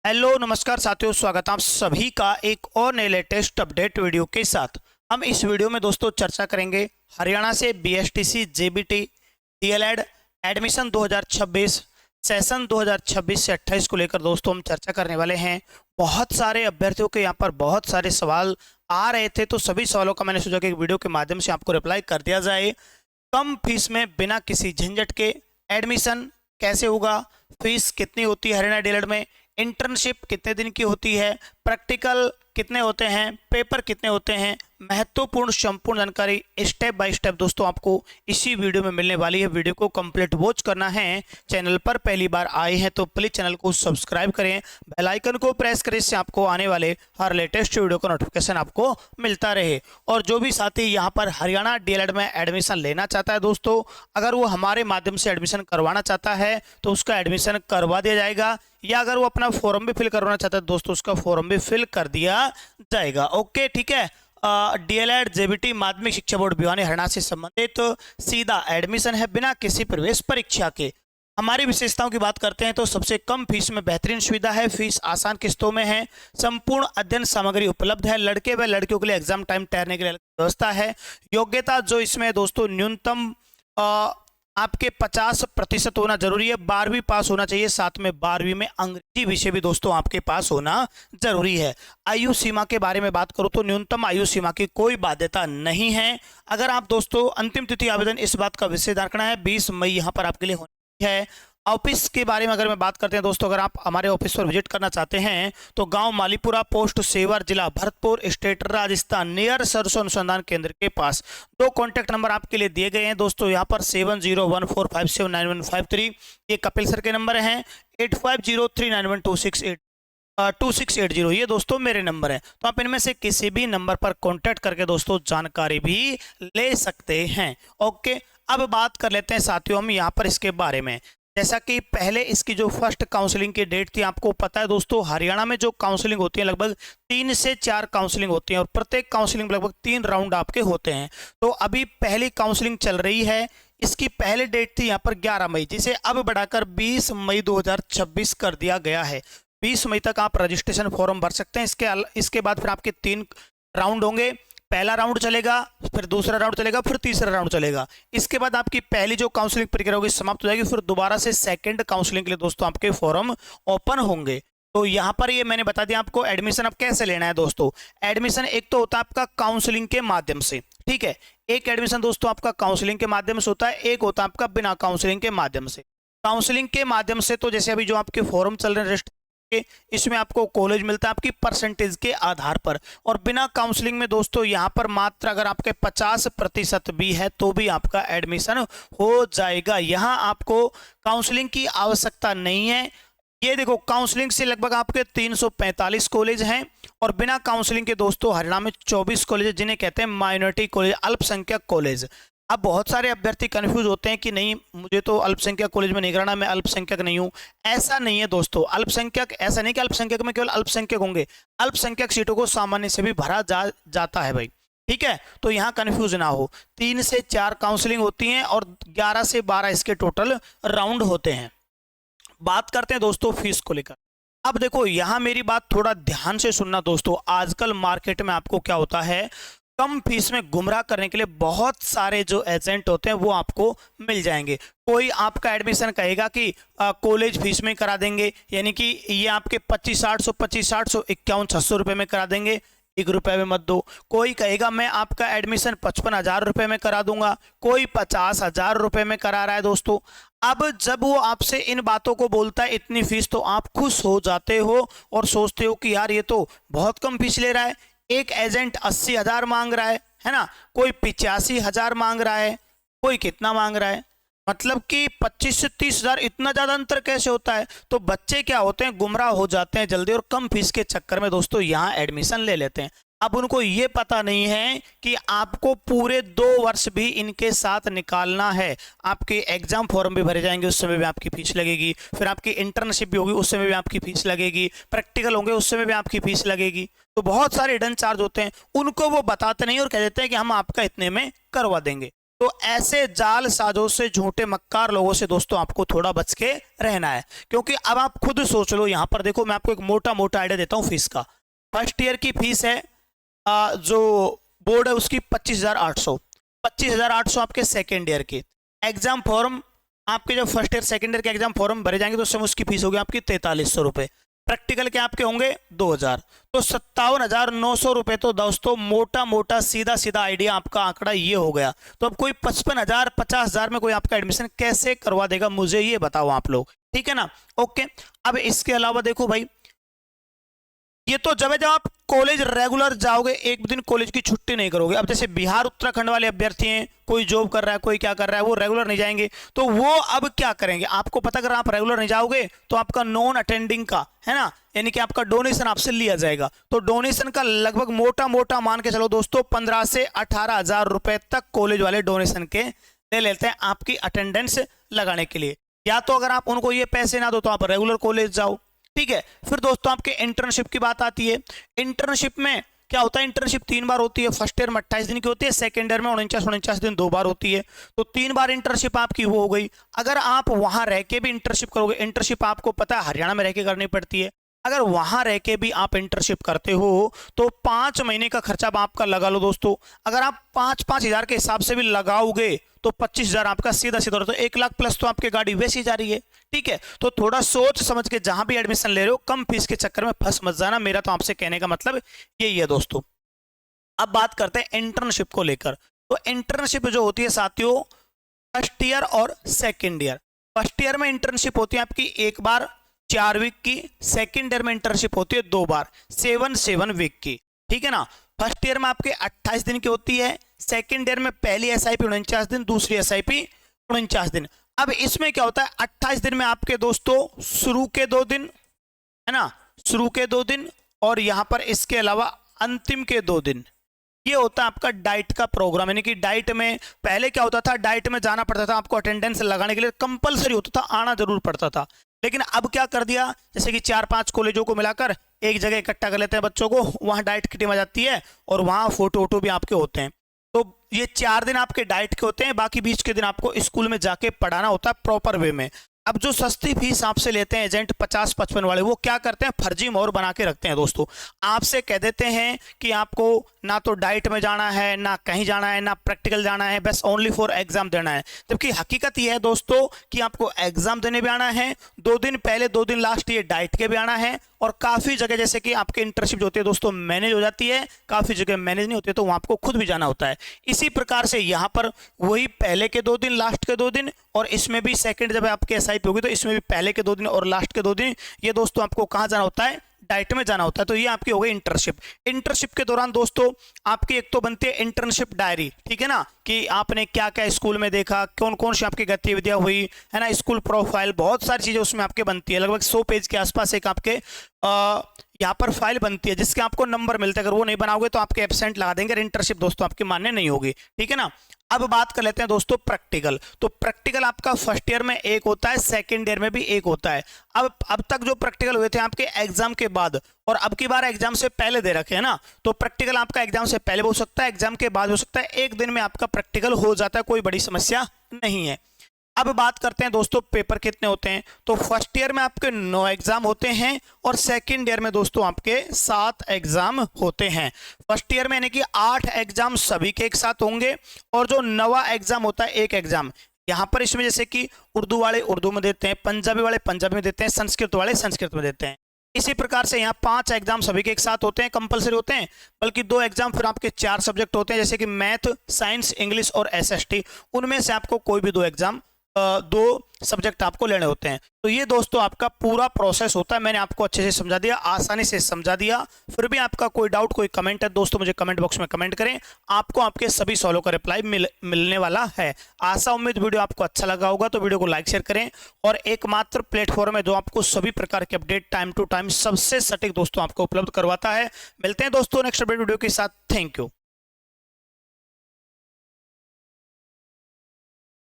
Hello नमस्कार साथियों, स्वागत है आप सभी का एक और नए लेटेस्ट अपडेट वीडियो के साथ। हम इस वीडियो में दोस्तों चर्चा करेंगे हरियाणा से BSTC JBT DElEd admission 2026 session 2026 से 28 को लेकर दोस्तों हम चर्चा करने वाले हैं। बहुत सारे अभ्यर्थियों के यहाँ पर बहुत सारे सवाल आ रहे थे, तो सभी सवालों का मैंने सोचा कि एक वीडियो के माध्यम से आपको रिप्लाई कर दिया जाए। कम फीस में बिना किसी झंझट के एडमिशन कैसे होगा, फीस कितनी होती है हरियाणा डीएलएड में, इंटर्नशिप कितने दिन की होती है, प्रैक्टिकल कितने होते हैं, पेपर कितने होते हैं, महत्वपूर्ण संपूर्ण जानकारी स्टेप बाय स्टेप दोस्तों आपको इसी वीडियो में मिलने वाली है। वीडियो को कंप्लीट वॉच करना है। चैनल पर पहली बार आए हैं तो प्लीज चैनल को सब्सक्राइब करें, बेल आइकन को प्रेस करें, इससे आपको आने वाले हर लेटेस्ट वीडियो का नोटिफिकेशन आपको मिलता रहे। और जो भी साथी यहाँ पर हरियाणा डीएलएड में एडमिशन लेना चाहता है दोस्तों, अगर वो हमारे माध्यम से एडमिशन करवाना चाहता है तो उसका एडमिशन करवा दिया जाएगा, या अगर वो अपना फॉर्म भी फिल करवाना चाहता है दोस्तों उसका फॉर्म भी फिल कर दिया जाएगा। ओके, ठीक है। डीएलएड जेबीटी माध्यमिक शिक्षा बोर्ड भिवानी हरियाणा से संबंधित तो सीधा एडमिशन है बिना किसी प्रवेश परीक्षा के। हमारी विशेषताओं की बात करते हैं तो सबसे कम फीस में बेहतरीन सुविधा है, फीस आसान किस्तों में है, संपूर्ण अध्ययन सामग्री उपलब्ध है, लड़के व लड़कियों के लिए एग्जाम टाइम ठहरने के लिए व्यवस्था है। योग्यता जो इसमें दोस्तों न्यूनतम आपके 50% होना जरूरी है, 12वीं पास होना चाहिए, साथ में 12वीं में अंग्रेजी विषय भी दोस्तों आपके पास होना जरूरी है। आयु सीमा के बारे में बात करूं तो न्यूनतम आयु सीमा की कोई बाध्यता नहीं है। अगर आप दोस्तों अंतिम तिथि आवेदन इस बात का विशेष ध्यान रखना है 20 मई यहां पर आपके लिए होनी है। ऑफिस के बारे में अगर मैं बात करते हैं दोस्तों, अगर आप हमारे ऑफिस पर विजिट करना चाहते हैं तो गांव मालीपुरा, पोस्ट सेवर, जिला भरतपुर, स्टेट राजस्थान, नियर सरसों अनुसंधान केंद्र के पास। दो कॉन्टैक्ट नंबर आपके लिए दिए गए हैं दोस्तों, यहाँ पर 7014579153 ये कपिल सर के नंबर हैं, 8503912680 ये दोस्तों मेरे नंबर है। तो आप इनमें से किसी भी नंबर पर कांटेक्ट करके दोस्तों जानकारी भी ले सकते हैं। ओके, अब बात कर लेते हैं साथियों हम यहाँ पर इसके बारे में। जैसा कि पहले इसकी जो फर्स्ट काउंसलिंग की डेट थी, आपको पता है दोस्तों हरियाणा में जो काउंसलिंग होती है लगभग 3 से 4 काउंसलिंग होती है और प्रत्येक काउंसलिंग में लगभग 3 राउंड आपके होते हैं। तो अभी पहली काउंसलिंग चल रही है, इसकी पहले डेट थी यहाँ पर 11 मई, जिसे अब बढ़ाकर 20 मई 2026 कर दिया गया है। 20 मई तक आप रजिस्ट्रेशन फॉर्म भर सकते हैं। इसके बाद फिर आपके 3 राउंड होंगे। पहला राउंड चलेगा, फिर दूसरा राउंड चलेगा, फिर तीसरा राउंड चलेगा। इसके बाद आपकी पहली जो काउंसलिंग प्रक्रिया होगी समाप्त हो जाएगी, फिर दोबारा से सेकंड काउंसलिंग के लिए दोस्तों आपके फॉर्म ओपन होंगे। तो यहाँ पर ये मैंने बता दिया आपको एडमिशन अब कैसे लेना है दोस्तों। एडमिशन एक तो होता है आपका काउंसलिंग के माध्यम से, ठीक है, एक एडमिशन दोस्तों आपका काउंसलिंग के माध्यम से होता है, एक होता है आपका बिना काउंसलिंग के माध्यम से। काउंसलिंग के माध्यम से तो जैसे अभी जो आपके फॉर्म चल रहे हैं इसमें आपको कॉलेज मिलता है आपकी परसेंटेज के आधार पर, और बिना काउंसलिंग में दोस्तों यहाँ पर मात्र अगर आपके 50% भी है तो भी आपका एडमिशन हो जाएगा। यहाँ आपको काउंसलिंग की आवश्यकता नहीं है। ये देखो काउंसलिंग से लगभग आपके 345 कॉलेज हैं और बिना काउंसलिंग के दोस्तों हरियाणा में 24 कॉलेज जिन्हें कहते हैं माइनॉरिटी कॉलेज, अल्पसंख्यक कॉलेज। अब बहुत सारे अभ्यर्थी कंफ्यूज होते हैं कि नहीं मुझे तो अल्पसंख्यक कॉलेज में नहीं कराना, मैं अल्पसंख्यक नहीं हूं। ऐसा नहीं है दोस्तों, अल्पसंख्यक ऐसा नहीं कि अल्पसंख्यक में केवल अल्पसंख्यक होंगे, अल्पसंख्यक सीटों को सामान्य से भी भरा जाता है भाई, ठीक है। तो यहाँ कंफ्यूज ना हो, 3 से 4 काउंसलिंग होती हैं और 11 से 12 इसके टोटल राउंड होते हैं। बात करते हैं दोस्तों फीस को लेकर। अब देखो यहाँ मेरी बात थोड़ा ध्यान से सुनना दोस्तों, आजकल मार्केट में आपको क्या होता है, कम फीस में गुमराह करने के लिए बहुत सारे जो एजेंट होते हैं वो आपको मिल जाएंगे। कोई आपका एडमिशन कहेगा कि कॉलेज फीस में करा देंगे, यानी कि ये आपके 25-800 51-600 रुपये में करा देंगे, 1 रुपये में मत दो। कोई कहेगा मैं आपका एडमिशन 55,000 रुपये में करा दूंगा, कोई 50,000 रुपये में करा रहा है दोस्तों। अब जब वो आपसे इन बातों को बोलता है इतनी फीस, तो आप खुश हो जाते हो और सोचते हो कि यार ये तो बहुत कम फीस ले रहा है। एक एजेंट 80,000 मांग रहा है ना, कोई 85,000 मांग रहा है, कोई कितना मांग रहा है, मतलब कि 25 से 30,000, इतना ज्यादा अंतर कैसे होता है। तो बच्चे क्या होते हैं, गुमराह हो जाते हैं जल्दी और कम फीस के चक्कर में दोस्तों यहाँ एडमिशन ले लेते हैं। अब उनको ये पता नहीं है कि आपको पूरे 2 वर्ष भी इनके साथ निकालना है। आपके एग्जाम फॉर्म भी भरे जाएंगे, उस समय भी आपकी फीस लगेगी, फिर आपकी इंटर्नशिप भी होगी उस समय भी आपकी फीस लगेगी, प्रैक्टिकल होंगे उस समय भी आपकी फीस लगेगी। तो बहुत सारे हिडन चार्ज होते हैं, उनको वो बताते नहीं और कह देते हैं कि हम आपका इतने में करवा देंगे। तो ऐसे जाल साजों से, झूठे मक्कार लोगों से दोस्तों आपको थोड़ा बच के रहना है, क्योंकि अब आप खुद सोच लो। यहां पर देखो, मैं आपको एक मोटा मोटा आइडिया देता हूं फीस का। फर्स्ट ईयर की फीस है जो बोर्ड है उसकी 25,800 आपके सेकेंड ईयर की। एग्जाम फॉर्म आपके जब फर्स्ट ईयर सेकेंड ईयर के एग्जाम फॉर्म भरे जाएंगे तो उस समय उसकी फीस होगी आपकी 4300 रुपये। प्रैक्टिकल के आपके होंगे 2000, तो 57,900 रुपये। तो दोस्तों मोटा मोटा सीधा सीधा आइडिया आपका आंकड़ा ये हो गया। तो अब कोई 55,000 50,000 में कोई आपका एडमिशन कैसे करवा देगा, मुझे ये बताओ आप लोग, ठीक है ना। ओके, अब इसके अलावा देखो भाई, ये तो जब आप कॉलेज रेगुलर जाओगे, एक दिन कॉलेज की छुट्टी नहीं करोगे। अब जैसे बिहार उत्तराखंड वाले अभ्यर्थी हैं, कोई जॉब कर रहा है, कोई क्या कर रहा है, वो रेगुलर नहीं जाएंगे, तो वो अब क्या करेंगे, आपको पता, अगर आप रेगुलर नहीं जाओगे तो आपका नॉन अटेंडिंग का है ना, यानी कि आपका डोनेशन आपसे लिया जाएगा। तो डोनेशन का लगभग मोटा मोटा मान के चलो दोस्तों 15 से 18,000 रुपए तक कॉलेज वाले डोनेशन के ले लेते हैं आपकी अटेंडेंस लगाने के लिए। या तो अगर आप उनको ये पैसे ना दो तो आप रेगुलर कॉलेज जाओ, ठीक है। फिर दोस्तों आपके इंटर्नशिप की बात आती है। इंटर्नशिप में क्या होता है, इंटर्नशिप 3 बार होती है। फर्स्ट ईयर में 28 दिन की होती है, सेकंड ईयर में 49 दिन 2 बार होती है। तो 3 बार इंटर्नशिप आपकी वो हो गई। अगर आप वहां रह के भी इंटर्नशिप करोगे, इंटर्नशिप आपको पता है हरियाणा में रह के करनी पड़ती है, अगर वहां रह के भी आप इंटर्नशिप करते हो तो 5 महीने का खर्चा आपका लगा लो दोस्तों। अगर आप 5-5 हजार के हिसाब से भी लगाओगे तो 25,000 आपका सीधा सीधा, तो 1 लाख प्लस तो आपकी गाड़ी वैसी जा रही है, ठीक है। तो थोड़ा सोच समझ के जहां भी एडमिशन ले रहे हो, कम फीस के चक्कर में फंस मत जाना। मेरा तो आपसे कहने का मतलब यही है दोस्तों। अब बात करते हैं इंटर्नशिप को लेकर। तो इंटर्नशिप जो होती है साथियों, फर्स्ट ईयर और सेकेंड ईयर। फर्स्ट ईयर में इंटर्नशिप होती है आपकी 1 बार 4 वीक की, सेकेंड ईयर में इंटर्नशिप होती है 2 बार 7 वीक की, ठीक है ना। फर्स्ट ईयर में आपके 28 दिन की होती है, सेकेंड ईयर में पहली एसआईपी 49 दिन, दूसरी एसआईपी 49 दिन। अब इसमें क्या होता है, 28 दिन में आपके दोस्तों शुरू के 2 दिन है ना, शुरू के 2 दिन, और यहां पर इसके अलावा अंतिम के 2 दिन, ये होता है आपका डाइट का प्रोग्राम। यानी कि डाइट में पहले क्या होता था, डाइट में जाना पड़ता था आपको, अटेंडेंस लगाने के लिए कंपलसरी होता था, आना जरूर पड़ता था। लेकिन अब क्या कर दिया, जैसे कि 4-5 कॉलेजों को मिलाकर एक जगह इकट्ठा कर लेते हैं बच्चों को, वहां डाइट की टीम आ जाती है और वहां फोटो वोटो भी आपके होते हैं। तो ये 4 दिन आपके डाइट के होते हैं, बाकी बीच के दिन आपको स्कूल में जाके पढ़ाना होता है प्रॉपर वे में। अब जो सस्ती फीस आपसे लेते हैं एजेंट 50-55 वाले, वो क्या करते हैं, फर्जी मोहर बना के रखते हैं दोस्तों। आपसे कह देते हैं कि आपको ना तो डाइट में जाना है, ना कहीं जाना है, ना प्रैक्टिकल जाना है, बस ओनली फॉर एग्जाम देना है। जबकि हकीकत यह है दोस्तों कि आपको एग्जाम देने भी आना है, 2 दिन पहले 2 दिन लास्ट ये डाइट के भी आना है। और काफ़ी जगह जैसे कि आपके इंटर्नशिप जो होती है दोस्तों मैनेज हो जाती है, काफ़ी जगह मैनेज नहीं होती है, तो वहाँ आपको खुद भी जाना होता है। इसी प्रकार से यहाँ पर वही पहले के 2 दिन, लास्ट के 2 दिन, और इसमें भी सेकंड जब आपके एसआईपी होगी तो इसमें भी पहले के 2 दिन और लास्ट के 2 दिन, ये दोस्तों आपको कहाँ जाना होता है, डाइट में जाना होता है। तो ये आपकी हो गई इंटर्नशिप। इंटर्नशिप के दौरान दोस्तों आपकी एक तो बनती है इंटर्नशिप डायरी, ठीक है ना, कि आपने क्या क्या स्कूल में देखा, कौन कौन सी आपकी गतिविधियां हुई है ना, स्कूल प्रोफाइल, बहुत सारी चीजें उसमें आपके बनती है। लगभग 100 पेज के आसपास एक आपके यहाँ पर फाइल बनती है जिसके आपको नंबर मिलते हैं। अगर वो नहीं बनाओगे तो आपके एब्सेंट लगा देंगे, इंटर्नशिप दोस्तों आपकी मान्य नहीं होगी, ठीक है ना। अब बात कर लेते हैं दोस्तों प्रैक्टिकल। तो प्रैक्टिकल आपका फर्स्ट ईयर में एक होता है, सेकंड ईयर में भी एक होता है। अब तक जो प्रैक्टिकल हुए थे आपके एग्जाम के बाद, और अब की बार एग्जाम से पहले दे रखे हैं ना, तो प्रैक्टिकल आपका एग्जाम से पहले हो सकता है, एग्जाम के बाद हो सकता है। 1 दिन में आपका प्रैक्टिकल हो जाता है, कोई बड़ी समस्या नहीं है। अब बात करते हैं दोस्तों पेपर कितने होते हैं। तो फर्स्ट ईयर में आपके 9 एग्जाम होते हैं और सेकंड ईयर में दोस्तों आपके 7 एग्जाम होते हैं। फर्स्ट ईयर में यानी कि 8 एग्जाम सभी के एक साथ होंगे, और जो 9वां एग्जाम होता है 1 एग्जाम यहां पर, इसमें जैसे कि उर्दू वाले उर्दू में देते हैं, पंजाबी वाले पंजाबी में देते हैं, संस्कृत वाले संस्कृत में देते हैं। इसी प्रकार से यहाँ 5 एग्जाम सभी के एक साथ होते हैं, कंपलसरी होते हैं, बल्कि 2 एग्जाम फिर आपके 4 सब्जेक्ट होते हैं, जैसे कि मैथ, साइंस, इंग्लिश और एसएसटी। उनमें से आपको कोई भी 2 एग्जाम 2 सब्जेक्ट आपको लेने होते हैं। तो ये दोस्तों आपका पूरा प्रोसेस होता है। मैंने आपको अच्छे से समझा दिया, आसानी से समझा दिया। फिर भी आपका कोई डाउट, कोई कमेंट है दोस्तों, मुझे कमेंट बॉक्स में कमेंट करें, आपको आपके सभी सवालों का रिप्लाई मिलने वाला है। आशा उम्मीद वीडियो आपको अच्छा लगा होगा, तो वीडियो को लाइक शेयर करें। और एकमात्र प्लेटफॉर्म है जो आपको सभी प्रकार के अपडेट टाइम टू टाइम सबसे सटीक दोस्तों आपको उपलब्ध करवाता है। मिलते हैं दोस्तों नेक्स्ट वीडियो के साथ। Thank you.